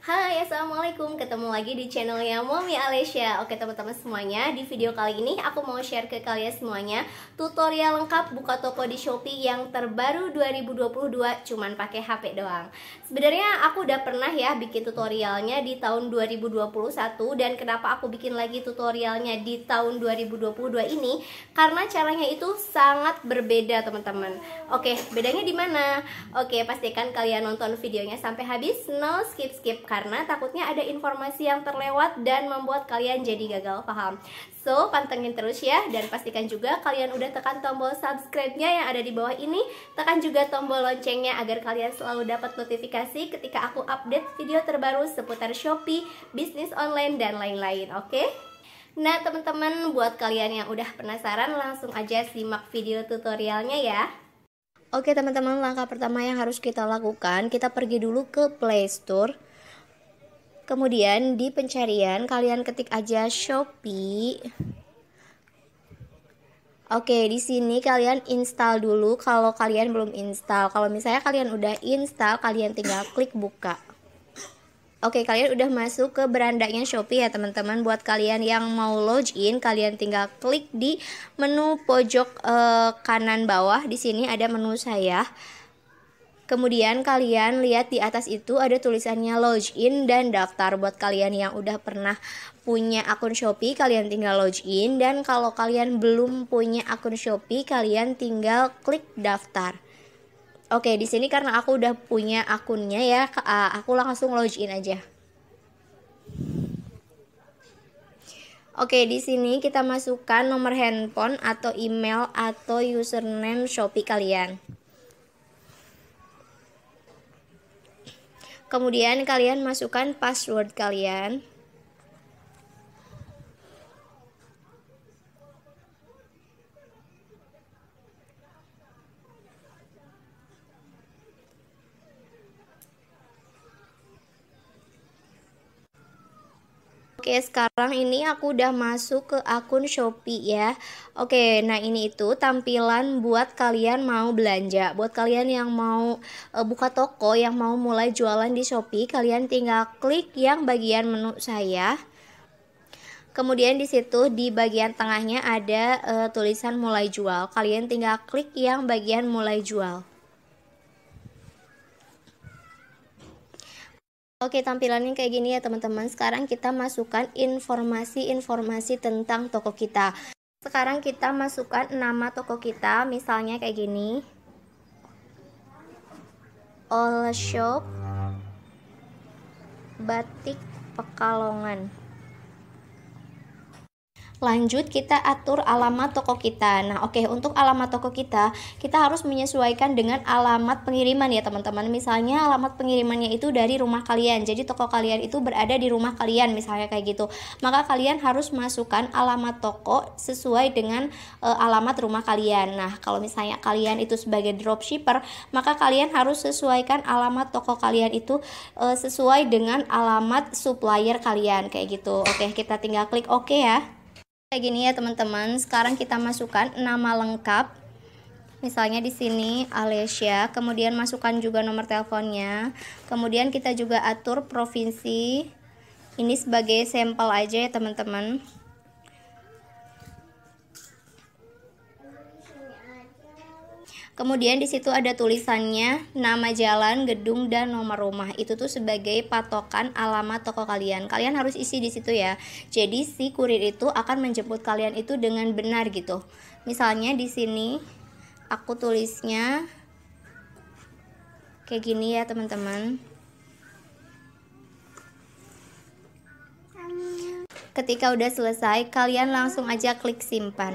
Hai, assalamualaikum. Ketemu lagi di channelnya Mommy Alesya. Oke teman-teman semuanya, di video kali ini aku mau share ke kalian semuanya tutorial lengkap buka toko di Shopee yang terbaru 2022 cuman pakai HP doang. Sebenarnya aku udah pernah ya bikin tutorialnya di tahun 2021, dan kenapa aku bikin lagi tutorialnya di tahun 2022 ini karena caranya itu sangat berbeda teman-teman. Oke, bedanya di mana? Oke, pastikan kalian nonton videonya sampai habis, no skip-skip, karena takutnya ada informasi yang terlewat dan membuat kalian jadi gagal paham. So, pantengin terus ya, dan pastikan juga kalian udah tekan tombol subscribe-nya yang ada di bawah ini. Tekan juga tombol loncengnya agar kalian selalu dapat notifikasi ketika aku update video terbaru seputar Shopee, bisnis online, dan lain-lain, oke? Nah teman-teman, buat kalian yang udah penasaran, langsung aja simak video tutorialnya ya. Oke teman-teman, langkah pertama yang harus kita lakukan, kita pergi dulu ke Play Store. Kemudian di pencarian kalian ketik aja Shopee. Oke, di sini kalian install dulu kalau kalian belum install. Kalau misalnya kalian udah install, kalian tinggal klik buka. Oke, kalian udah masuk ke berandanya Shopee ya teman-teman. Buat kalian yang mau login, kalian tinggal klik di menu pojok kanan bawah. Di sini ada menu saya. Kemudian kalian lihat di atas itu ada tulisannya login dan daftar. Buat kalian yang udah pernah punya akun Shopee, kalian tinggal login, dan kalau kalian belum punya akun Shopee, kalian tinggal klik daftar. Oke, di sini karena aku udah punya akunnya ya, aku langsung login aja. Oke, di sini kita masukkan nomor handphone atau email atau username Shopee kalian. Kemudian kalian masukkan password kalian. Oke, sekarang ini aku udah masuk ke akun Shopee ya. Oke, nah ini itu tampilan buat kalian mau belanja. Buat kalian yang mau buka toko, yang mau mulai jualan di Shopee, kalian tinggal klik yang bagian menu saya. Kemudian di situ di bagian tengahnya ada tulisan mulai jual. Kalian tinggal klik yang bagian mulai jual. Oke, tampilannya kayak gini ya teman-teman. Sekarang kita masukkan informasi-informasi tentang toko kita. Sekarang kita masukkan nama toko kita, misalnya kayak gini. All Shop Batik Pekalongan. Lanjut kita atur alamat toko kita. Nah oke, untuk alamat toko kita harus menyesuaikan dengan alamat pengiriman ya teman-teman. Misalnya alamat pengirimannya itu dari rumah kalian, jadi toko kalian itu berada di rumah kalian misalnya kayak gitu. Maka kalian harus masukkan alamat toko sesuai dengan alamat rumah kalian. Nah kalau misalnya kalian itu sebagai dropshipper, maka kalian harus sesuaikan alamat toko kalian itu sesuai dengan alamat supplier kalian kayak gitu. Oke, kita tinggal klik oke ya. Kayak gini ya teman-teman. Sekarang kita masukkan nama lengkap. Misalnya di sini Alesya, kemudian masukkan juga nomor teleponnya. Kemudian kita juga atur provinsi. Ini sebagai sampel aja ya teman-teman. Kemudian di situ ada tulisannya nama jalan, gedung, dan nomor rumah. Itu tuh sebagai patokan alamat toko kalian. Kalian harus isi di situ ya. Jadi si kurir itu akan menjemput kalian itu dengan benar gitu. Misalnya di sini aku tulisnya kayak gini ya teman-teman. Ketika udah selesai, kalian langsung aja klik simpan.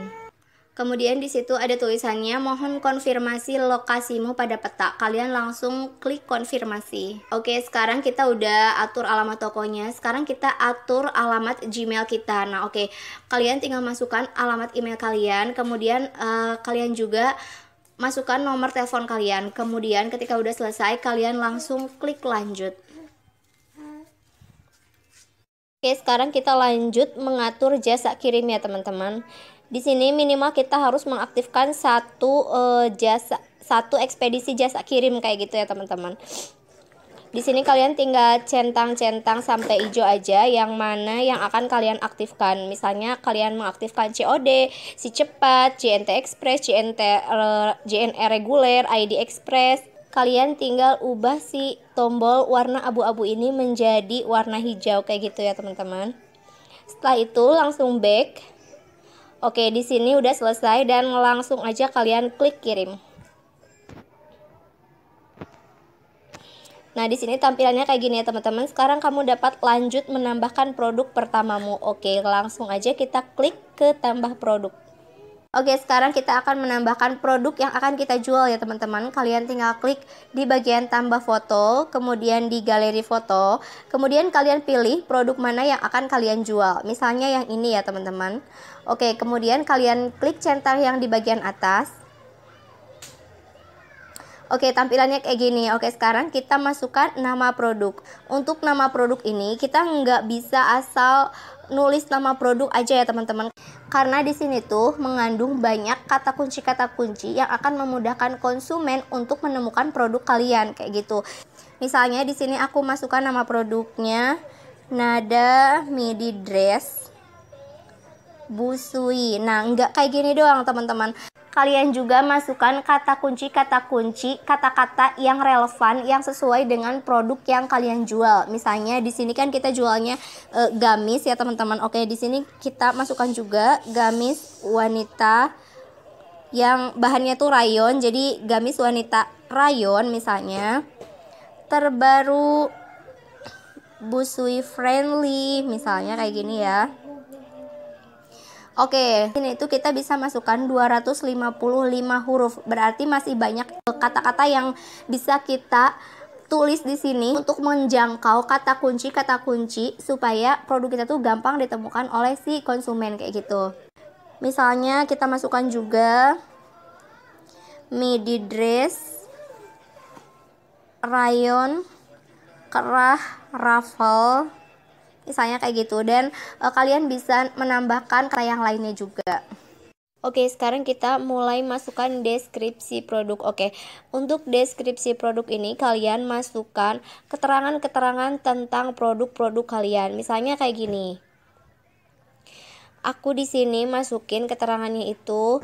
Kemudian di situ ada tulisannya mohon konfirmasi lokasimu pada peta. Kalian langsung klik konfirmasi. Oke, sekarang kita udah atur alamat tokonya. Sekarang kita atur alamat Gmail kita. Nah, oke. Kalian tinggal masukkan alamat email kalian. Kemudian kalian juga masukkan nomor telepon kalian. Kemudian ketika udah selesai, kalian langsung klik lanjut. Oke, sekarang kita lanjut mengatur jasa kirim ya teman-teman. Di sini minimal kita harus mengaktifkan satu ekspedisi jasa kirim kayak gitu ya teman-teman. Di sini kalian tinggal centang-centang sampai hijau aja yang mana yang akan kalian aktifkan. Misalnya kalian mengaktifkan COD, si cepat, JNT Express, JNE reguler, ID Express. Kalian tinggal ubah si tombol warna abu-abu ini menjadi warna hijau kayak gitu ya teman-teman. Setelah itu langsung back. Oke, di sini udah selesai dan langsung aja kalian klik kirim. Nah, di sini tampilannya kayak gini ya teman-teman. Sekarang kamu dapat lanjut menambahkan produk pertamamu. Oke, langsung aja kita klik ke tambah produk. Oke, sekarang kita akan menambahkan produk yang akan kita jual ya teman-teman. Kalian tinggal klik di bagian tambah foto, kemudian di galeri foto, kemudian kalian pilih produk mana yang akan kalian jual. Misalnya yang ini ya teman-teman. Oke, kemudian kalian klik centang yang di bagian atas. Oke, tampilannya kayak gini. Oke, sekarang kita masukkan nama produk. Untuk nama produk ini kita nggak bisa asal nulis nama produk aja ya teman-teman. Karena di sini tuh mengandung banyak kata kunci yang akan memudahkan konsumen untuk menemukan produk kalian kayak gitu. Misalnya di sini aku masukkan nama produknya Nada Midi Dress Busui. Nah, nggak kayak gini doang teman-teman. Kalian juga masukkan kata kunci, kata-kata yang relevan, yang sesuai dengan produk yang kalian jual. Misalnya di sini kan kita jualnya gamis ya teman-teman. Oke, di sini kita masukkan juga gamis wanita yang bahannya tuh rayon. Jadi gamis wanita rayon misalnya. Terbaru Busui friendly misalnya kayak gini ya. Oke, ini itu kita bisa masukkan 255 huruf. Berarti masih banyak kata-kata yang bisa kita tulis di sini untuk menjangkau kata kunci supaya produk kita tuh gampang ditemukan oleh si konsumen kayak gitu. Misalnya kita masukkan juga midi dress, rayon, kerah, ruffle. Misalnya kayak gitu, dan kalian bisa menambahkan kata yang lainnya juga. Oke, sekarang kita mulai masukkan deskripsi produk. Oke, untuk deskripsi produk ini kalian masukkan keterangan-keterangan tentang produk-produk kalian. Misalnya kayak gini. Aku di sini masukin keterangannya itu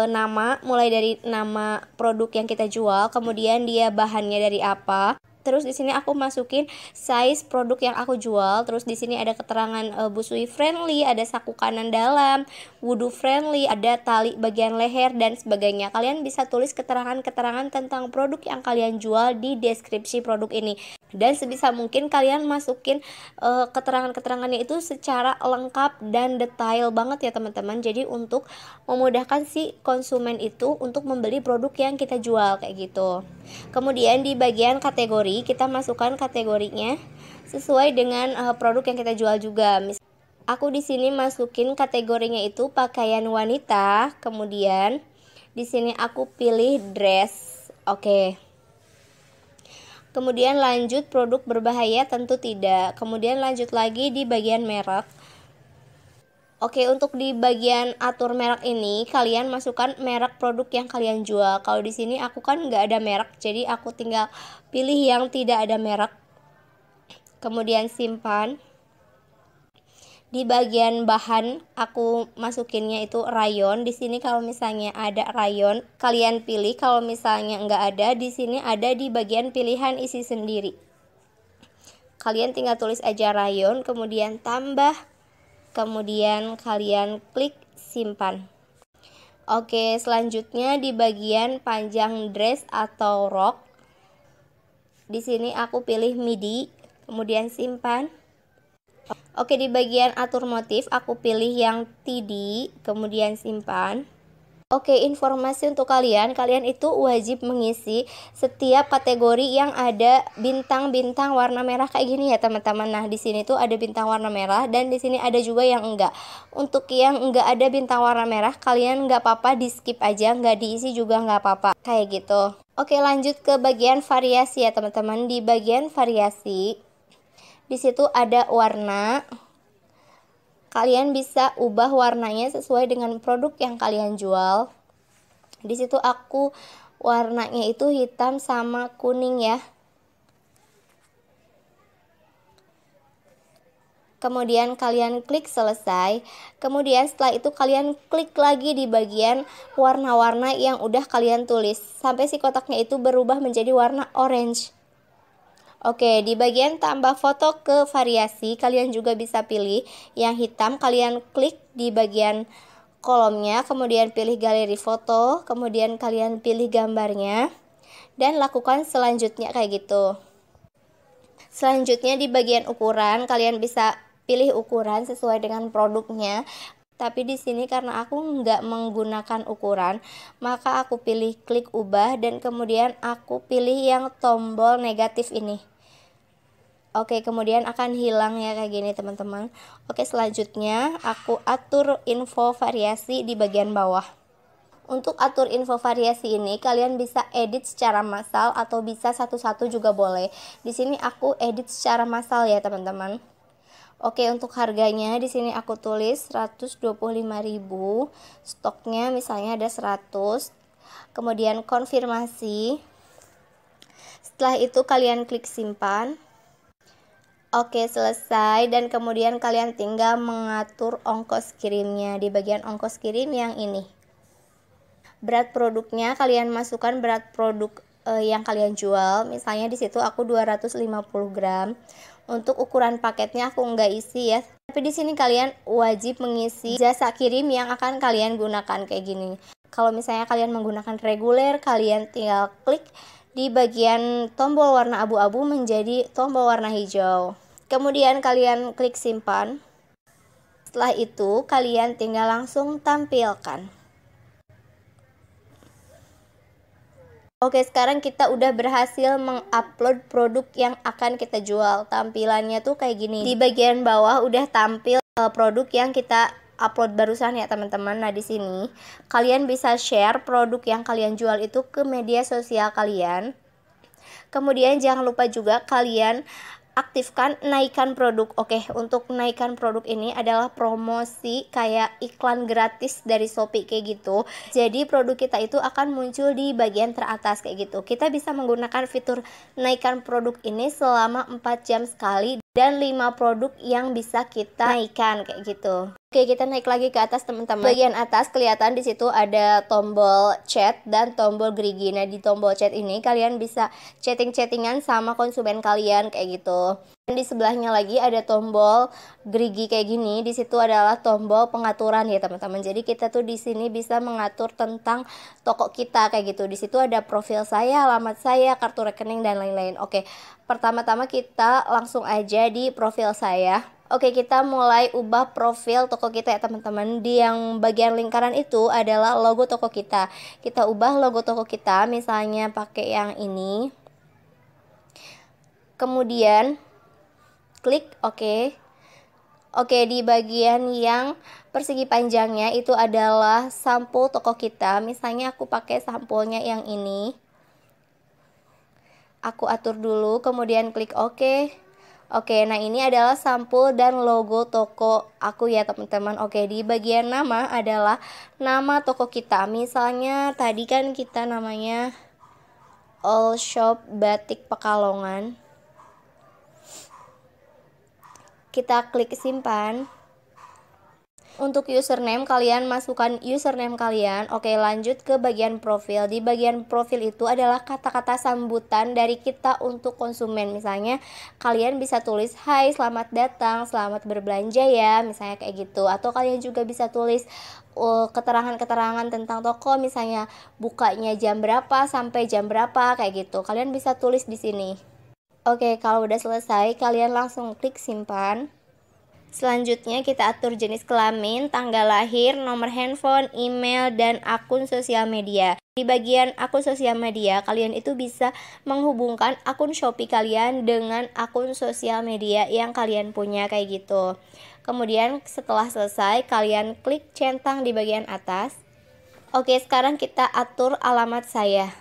nama, mulai dari nama produk yang kita jual, kemudian dia bahannya dari apa. Terus di sini aku masukin size produk yang aku jual. Terus di sini ada keterangan busui friendly, ada saku kanan dalam, wudhu friendly, ada tali bagian leher dan sebagainya. Kalian bisa tulis keterangan-keterangan tentang produk yang kalian jual di deskripsi produk ini. Dan sebisa mungkin kalian masukin keterangan-keterangannya itu secara lengkap dan detail banget ya teman-teman. Jadi untuk memudahkan si konsumen itu untuk membeli produk yang kita jual kayak gitu. Kemudian di bagian kategori kita masukkan kategorinya sesuai dengan produk yang kita jual juga. Aku di sini masukin kategorinya itu pakaian wanita. Kemudian di sini aku pilih dress. Oke. Kemudian lanjut produk berbahaya tentu tidak. Kemudian lanjut lagi di bagian merek. Oke, untuk di bagian atur merek ini kalian masukkan merek produk yang kalian jual. Kalau di sini aku kan nggak ada merek, jadi aku tinggal pilih yang tidak ada merek. Kemudian simpan. Di bagian bahan aku masukinnya itu rayon. Di sini kalau misalnya ada rayon, kalian pilih. Kalau misalnya nggak ada, di sini ada di bagian pilihan isi sendiri. Kalian tinggal tulis aja rayon, kemudian tambah, kemudian kalian klik simpan. Oke, selanjutnya di bagian panjang dress atau rok. Di sini aku pilih midi, kemudian simpan. Oke, di bagian atur motif aku pilih yang TD, kemudian simpan. Oke, informasi untuk kalian itu wajib mengisi setiap kategori yang ada bintang-bintang warna merah kayak gini ya teman-teman. Nah, di sini tuh ada bintang warna merah dan di sini ada juga yang enggak. Untuk yang enggak ada bintang warna merah, kalian nggak apa-apa di skip aja, nggak diisi juga nggak apa-apa. Kayak gitu. Oke, lanjut ke bagian variasi ya teman-teman. Di bagian variasi, di situ ada warna. Kalian bisa ubah warnanya sesuai dengan produk yang kalian jual. Di situ aku warnanya itu hitam sama kuning ya. kemudian kalian klik selesai. Kemudian setelah itu kalian klik lagi di bagian warna-warna yang udah kalian tulis sampai si kotaknya itu berubah menjadi warna orange. Oke, di bagian tambah foto ke variasi, kalian juga bisa pilih yang hitam. Kalian klik di bagian kolomnya, kemudian pilih galeri foto, kemudian kalian pilih gambarnya, dan lakukan selanjutnya kayak gitu. Selanjutnya di bagian ukuran, kalian bisa pilih ukuran sesuai dengan produknya. Tapi di sini karena aku nggak menggunakan ukuran, maka aku pilih klik ubah dan kemudian aku pilih yang tombol negatif ini. Oke, kemudian akan hilang ya kayak gini teman-teman. Oke, selanjutnya aku atur info variasi di bagian bawah. Untuk atur info variasi ini kalian bisa edit secara massal atau bisa satu-satu juga boleh. Di sini aku edit secara massal ya teman-teman. Oke, untuk harganya di sini aku tulis 125.000. Stoknya misalnya ada 100. Kemudian konfirmasi. Setelah itu kalian klik simpan. Oke, selesai dan kemudian kalian tinggal mengatur ongkos kirimnya di bagian ongkos kirim yang ini. Berat produknya kalian masukkan berat produk yang kalian jual. Misalnya di situ aku 250 gram. Untuk ukuran paketnya aku nggak isi ya. Tapi di sini kalian wajib mengisi jasa kirim yang akan kalian gunakan kayak gini. Kalau misalnya kalian menggunakan reguler, kalian tinggal klik di bagian tombol warna abu-abu menjadi tombol warna hijau. Kemudian kalian klik simpan. Setelah itu kalian tinggal langsung tampilkan. Oke, sekarang kita udah berhasil mengupload produk yang akan kita jual. Tampilannya tuh kayak gini. Di bagian bawah udah tampil produk yang kita upload barusan ya teman-teman. Nah, di sini kalian bisa share produk yang kalian jual itu ke media sosial kalian. Kemudian jangan lupa juga kalian aktifkan naikkan produk. Oke, untuk naikkan produk ini adalah promosi kayak iklan gratis dari Shopee kayak gitu. Jadi produk kita itu akan muncul di bagian teratas kayak gitu. Kita bisa menggunakan fitur naikkan produk ini selama 4 jam sekali dan 5 produk yang bisa kita naikkan kayak gitu. Oke, kita naik lagi ke atas teman-teman. Bagian atas kelihatan di situ ada tombol chat dan tombol gerigi. Nah, di tombol chat ini kalian bisa chatting-chattingan sama konsumen kalian kayak gitu. Dan di sebelahnya lagi ada tombol gerigi kayak gini. Di situ adalah tombol pengaturan ya teman-teman. Jadi kita tuh di sini bisa mengatur tentang toko kita kayak gitu. Di situ ada profil saya, alamat saya, kartu rekening dan lain-lain. Oke, pertama-tama kita langsung aja di profil saya. Oke, kita mulai ubah profil toko kita ya teman-teman. Di yang bagian lingkaran itu adalah logo toko kita. Kita ubah logo toko kita, misalnya pakai yang ini. Kemudian klik OK. Oke, di bagian yang persegi panjangnya itu adalah sampul toko kita. Misalnya aku pakai sampulnya yang ini. Aku atur dulu, kemudian klik OK. Oke, nah ini adalah sampul dan logo toko aku ya teman-teman. Oke, di bagian nama adalah nama toko kita. Misalnya tadi kan kita namanya All Shop Batik Pekalongan. Kita klik simpan. Untuk username kalian masukkan username kalian. Oke, lanjut ke bagian profil. Di bagian profil itu adalah kata-kata sambutan dari kita untuk konsumen. Misalnya kalian bisa tulis hai, selamat datang, selamat berbelanja ya, misalnya kayak gitu. Atau kalian juga bisa tulis keterangan-keterangan tentang toko, misalnya bukanya jam berapa sampai jam berapa kayak gitu. Kalian bisa tulis di sini. Oke, kalau udah selesai kalian langsung klik simpan. Selanjutnya kita atur jenis kelamin, tanggal lahir, nomor handphone, email, dan akun sosial media. Di bagian akun sosial media, kalian itu bisa menghubungkan akun Shopee kalian dengan akun sosial media yang kalian punya kayak gitu. Kemudian setelah selesai, kalian klik centang di bagian atas. Oke, sekarang kita atur alamat saya.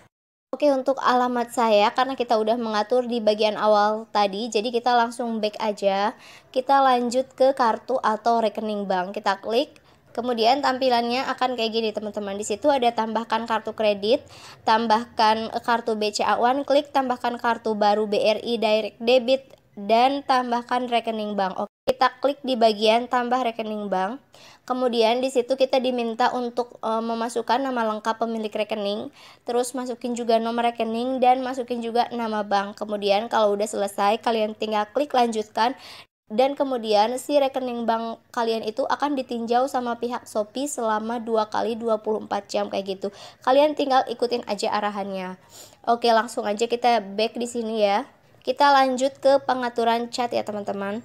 Oke, untuk alamat saya karena kita udah mengatur di bagian awal tadi, jadi kita langsung back aja. Kita lanjut ke kartu atau rekening bank. Kita klik, kemudian tampilannya akan kayak gini teman-teman. Di situ ada tambahkan kartu kredit, tambahkan kartu BCA One, klik tambahkan kartu baru BRI Direct Debit dan tambahkan rekening bank. Kita klik di bagian tambah rekening bank. Kemudian di situ kita diminta untuk memasukkan nama lengkap pemilik rekening, terus masukin juga nomor rekening dan masukin juga nama bank. Kemudian kalau udah selesai, kalian tinggal klik lanjutkan. Dan kemudian si rekening bank kalian itu akan ditinjau sama pihak Shopee selama 2 kali 24 jam kayak gitu. Kalian tinggal ikutin aja arahannya. Oke, langsung aja kita back di sini ya. Kita lanjut ke pengaturan chat ya teman-teman.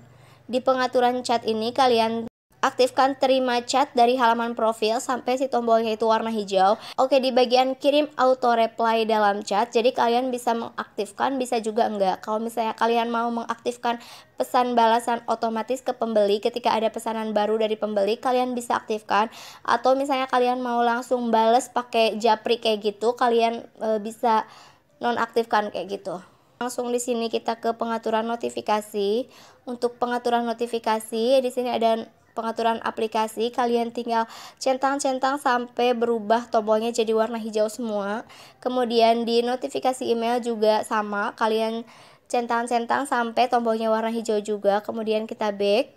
Di pengaturan chat ini kalian aktifkan terima chat dari halaman profil sampai si tombolnya itu warna hijau. Oke, di bagian kirim auto reply dalam chat, jadi kalian bisa mengaktifkan, bisa juga enggak. Kalau misalnya kalian mau mengaktifkan pesan balasan otomatis ke pembeli ketika ada pesanan baru dari pembeli, kalian bisa aktifkan. Atau misalnya kalian mau langsung bales pakai japri kayak gitu, kalian bisa nonaktifkan kayak gitu. Langsung di sini kita ke pengaturan notifikasi. Untuk pengaturan notifikasi, di sini ada pengaturan aplikasi, kalian tinggal centang-centang sampai berubah tombolnya jadi warna hijau semua. Kemudian di notifikasi email juga sama, kalian centang-centang sampai tombolnya warna hijau juga. Kemudian kita back.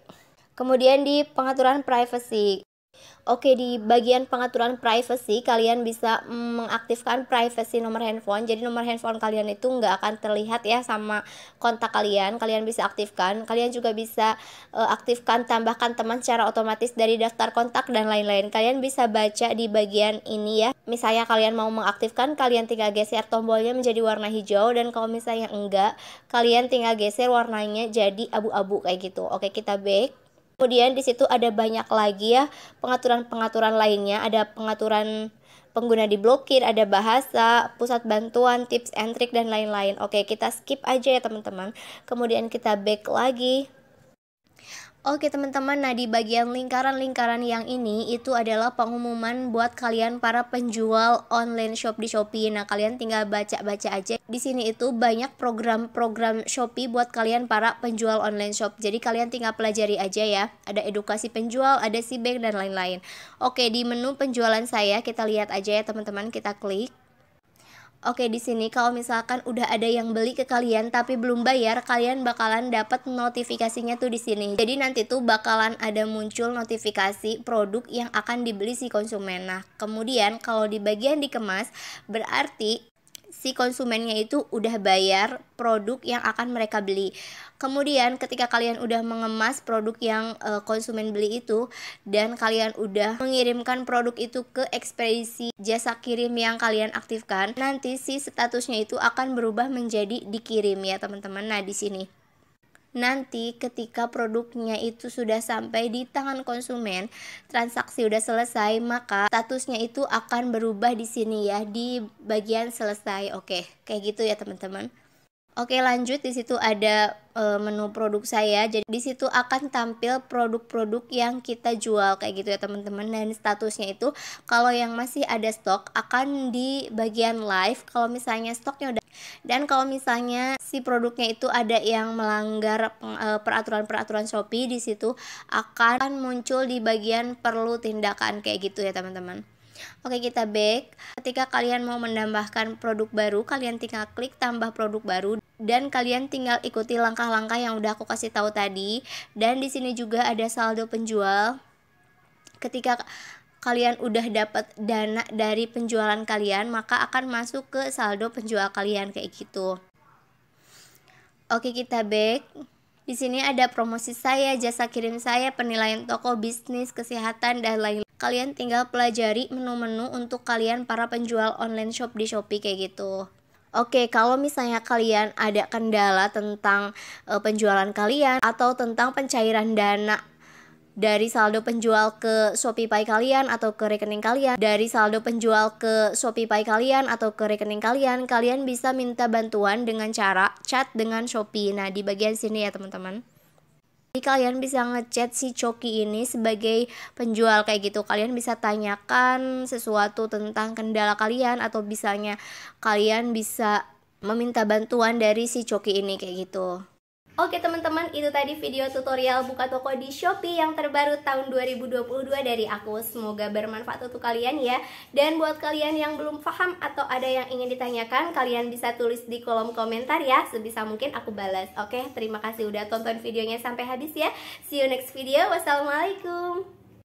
Kemudian di pengaturan privacy. Oke, di bagian pengaturan privacy kalian bisa mengaktifkan privacy nomor handphone. Jadi nomor handphone kalian itu nggak akan terlihat ya sama kontak kalian. Kalian bisa aktifkan. Kalian juga bisa aktifkan tambahkan teman secara otomatis dari daftar kontak dan lain-lain. Kalian bisa baca di bagian ini ya. Misalnya kalian mau mengaktifkan, kalian tinggal geser tombolnya menjadi warna hijau, dan kalau misalnya enggak, kalian tinggal geser warnanya jadi abu-abu kayak gitu. Oke, kita back. Kemudian di situ ada banyak lagi ya pengaturan-pengaturan lainnya, ada pengaturan pengguna diblokir, ada bahasa, pusat bantuan, tips and trick dan lain-lain. Oke, kita skip aja ya teman-teman. Kemudian kita back lagi. Oke teman-teman, nah di bagian lingkaran-lingkaran yang ini itu adalah pengumuman buat kalian para penjual online shop di Shopee. Nah, kalian tinggal baca-baca aja. Di sini itu banyak program-program Shopee buat kalian para penjual online shop. Jadi kalian tinggal pelajari aja ya. Ada edukasi penjual, ada Cbank dan lain-lain. Oke, di menu penjualan saya kita lihat aja ya teman-teman, kita klik. Oke, di sini kalau misalkan udah ada yang beli ke kalian tapi belum bayar, kalian bakalan dapat notifikasinya tuh di sini. Jadi nanti tuh bakalan ada muncul notifikasi produk yang akan dibeli si konsumen. Nah, kemudian kalau di bagian dikemas, berarti si konsumennya itu udah bayar produk yang akan mereka beli. Kemudian ketika kalian udah mengemas produk yang konsumen beli itu, dan kalian udah mengirimkan produk itu ke ekspedisi jasa kirim yang kalian aktifkan, nanti si statusnya itu akan berubah menjadi dikirim ya teman-teman. Nah, di sini nanti ketika produknya itu sudah sampai di tangan konsumen, transaksi udah selesai, maka statusnya itu akan berubah di sini ya, di bagian selesai. Oke, kayak gitu ya teman-teman. Oke, lanjut. Di situ ada menu produk saya. Jadi di situ akan tampil produk-produk yang kita jual kayak gitu ya teman-teman. Dan statusnya itu kalau yang masih ada stok akan di bagian live kalau misalnya stoknya udah. Dan kalau misalnya si produknya itu ada yang melanggar peraturan-peraturan Shopee, di situ akan muncul di bagian perlu tindakan kayak gitu ya teman-teman. Oke, kita back. Ketika kalian mau menambahkan produk baru, kalian tinggal klik tambah produk baru dan kalian tinggal ikuti langkah-langkah yang udah aku kasih tahu tadi. Dan di sini juga ada saldo penjual. Ketika kalian udah dapat dana dari penjualan kalian, maka akan masuk ke saldo penjual kalian kayak gitu. Oke, kita back. Di sini ada promosi saya, jasa kirim saya, penilaian toko, bisnis, kesehatan dan lain-lain. Kalian tinggal pelajari menu-menu untuk kalian para penjual online shop di Shopee kayak gitu. Oke, kalau misalnya kalian ada kendala tentang penjualan kalian atau tentang pencairan dana dari saldo penjual ke ShopeePay kalian atau ke rekening kalian, dari saldo penjual ke ShopeePay kalian atau ke rekening kalian, kalian bisa minta bantuan dengan cara chat dengan Shopee. Nah, di bagian sini ya teman-teman. Jadi kalian bisa ngechat si Coki ini sebagai penjual kayak gitu. Kalian bisa tanyakan sesuatu tentang kendala kalian, atau misalnya kalian bisa meminta bantuan dari si Coki ini kayak gitu. Oke teman-teman, itu tadi video tutorial buka toko di Shopee yang terbaru tahun 2022 dari aku. Semoga bermanfaat untuk kalian ya. Dan buat kalian yang belum paham atau ada yang ingin ditanyakan, kalian bisa tulis di kolom komentar ya. Sebisa mungkin aku balas. Oke, terima kasih udah tonton videonya sampai habis ya. See you next video. Wassalamualaikum.